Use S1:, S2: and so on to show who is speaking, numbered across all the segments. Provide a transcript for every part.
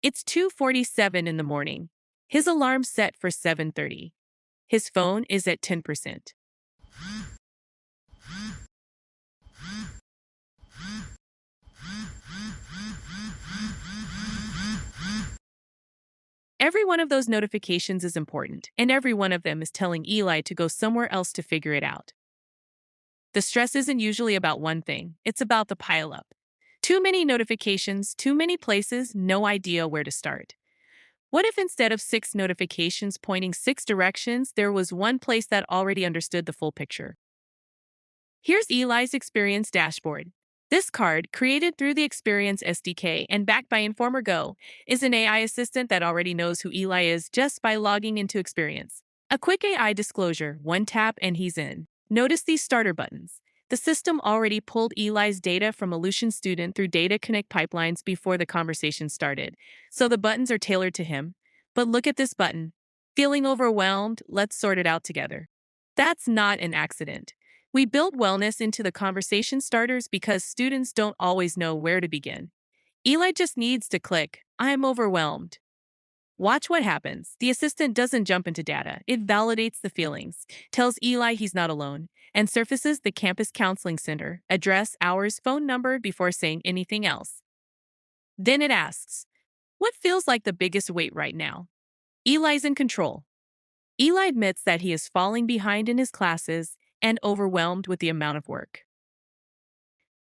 S1: It's 2:47 in the morning. His alarm's set for 7:30. His phone is at 10%. Every one of those notifications is important, and every one of them is telling Eli to go somewhere else to figure it out. The stress isn't usually about one thing, it's about the pileup. Too many notifications, too many places, no idea where to start. What if instead of 6 notifications pointing 6 directions, there was one place that already understood the full picture? Here's Eli's Experience Dashboard. This card, created through the Experience SDK and backed by Informer Go, is an AI assistant that already knows who Eli is just by logging into Experience. A quick AI disclosure, one tap and he's in. Notice these starter buttons. The system already pulled Eli's data from a Lucian student through Data Connect pipelines before the conversation started, so the buttons are tailored to him. But look at this button. Feeling overwhelmed? Let's sort it out together. That's not an accident. We built wellness into the conversation starters because students don't always know where to begin. Eli just needs to click, I'm overwhelmed. Watch what happens. The assistant doesn't jump into data. It validates the feelings, tells Eli he's not alone, and surfaces the campus counseling center, address, hours, phone number before saying anything else. Then it asks, what feels like the biggest weight right now? Eli's in control. Eli admits that he is falling behind in his classes and overwhelmed with the amount of work.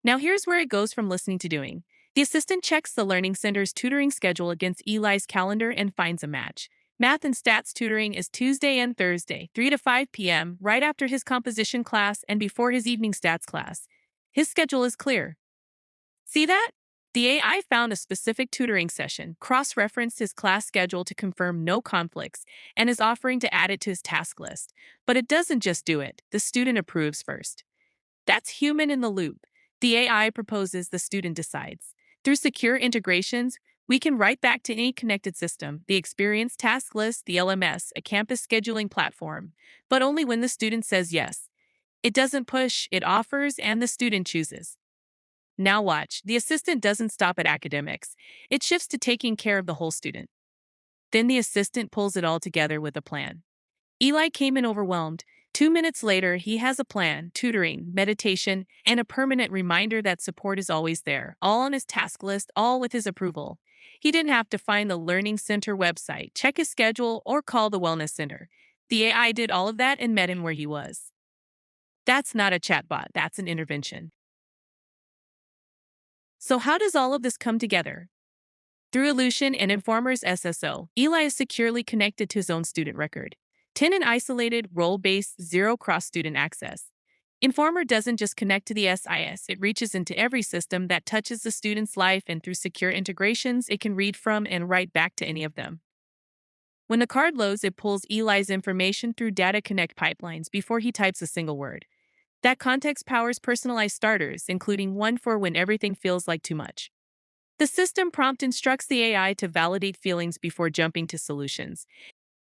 S1: Now here's where it goes from listening to doing. The assistant checks the Learning Center's tutoring schedule against Eli's calendar and finds a match. Math and stats tutoring is Tuesday and Thursday, 3 to 5 p.m., right after his composition class and before his evening stats class. His schedule is clear. See that? The AI found a specific tutoring session, cross-referenced his class schedule to confirm no conflicts, and is offering to add it to his task list. But it doesn't just do it. The student approves first. That's human in the loop. The AI proposes, the student decides. Through secure integrations, we can write back to any connected system, the Experience Task List, the LMS, a campus scheduling platform, but only when the student says yes. It doesn't push, it offers, and the student chooses. Now watch, the assistant doesn't stop at academics. It shifts to taking care of the whole student. Then the assistant pulls it all together with a plan. Eli came in overwhelmed. 2 minutes later, he has a plan, tutoring, meditation, and a permanent reminder that support is always there, all on his task list, all with his approval. He didn't have to find the Learning Center website, check his schedule, or call the Wellness Center. The AI did all of that and met him where he was. That's not a chatbot, that's an intervention. So how does all of this come together? Through Ellucian and Informer's SSO, Eli is securely connected to his own student record. 10 and isolated, role-based, zero cross-student access. Informer doesn't just connect to the SIS, it reaches into every system that touches the student's life, and through secure integrations, it can read from and write back to any of them. When the card loads, it pulls Eli's information through Data Connect pipelines before he types a single word. That context powers personalized starters, including one for when everything feels like too much. The system prompt instructs the AI to validate feelings before jumping to solutions.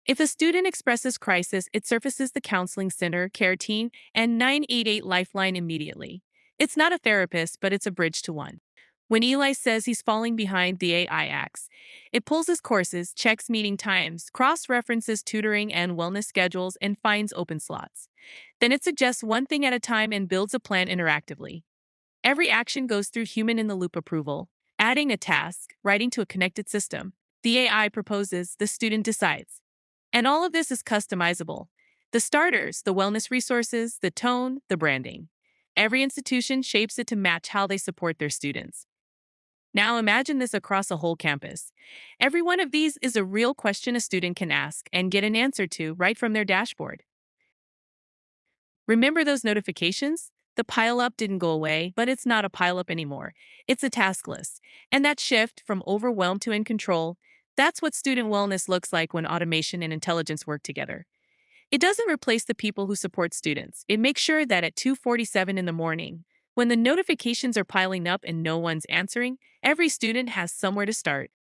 S1: If a student expresses crisis, it surfaces the counseling center, care team, and 988 Lifeline immediately. It's not a therapist, but it's a bridge to one. When Eli says he's falling behind, the AI acts. It pulls his courses, checks meeting times, cross-references tutoring and wellness schedules, and finds open slots. Then it suggests one thing at a time and builds a plan interactively. Every action goes through human-in-the-loop approval. Adding a task, writing to a connected system. The AI proposes, the student decides. And all of this is customizable. The starters, the wellness resources, the tone, the branding. Every institution shapes it to match how they support their students. Now imagine this across a whole campus. Every one of these is a real question a student can ask and get an answer to right from their dashboard. Remember those notifications? The pileup didn't go away, but it's not a pileup anymore. It's a task list. And that shift from overwhelmed to in control, that's what student wellness looks like when automation and intelligence work together. It doesn't replace the people who support students. It makes sure that at 2:47 in the morning, when the notifications are piling up and no one's answering, every student has somewhere to start.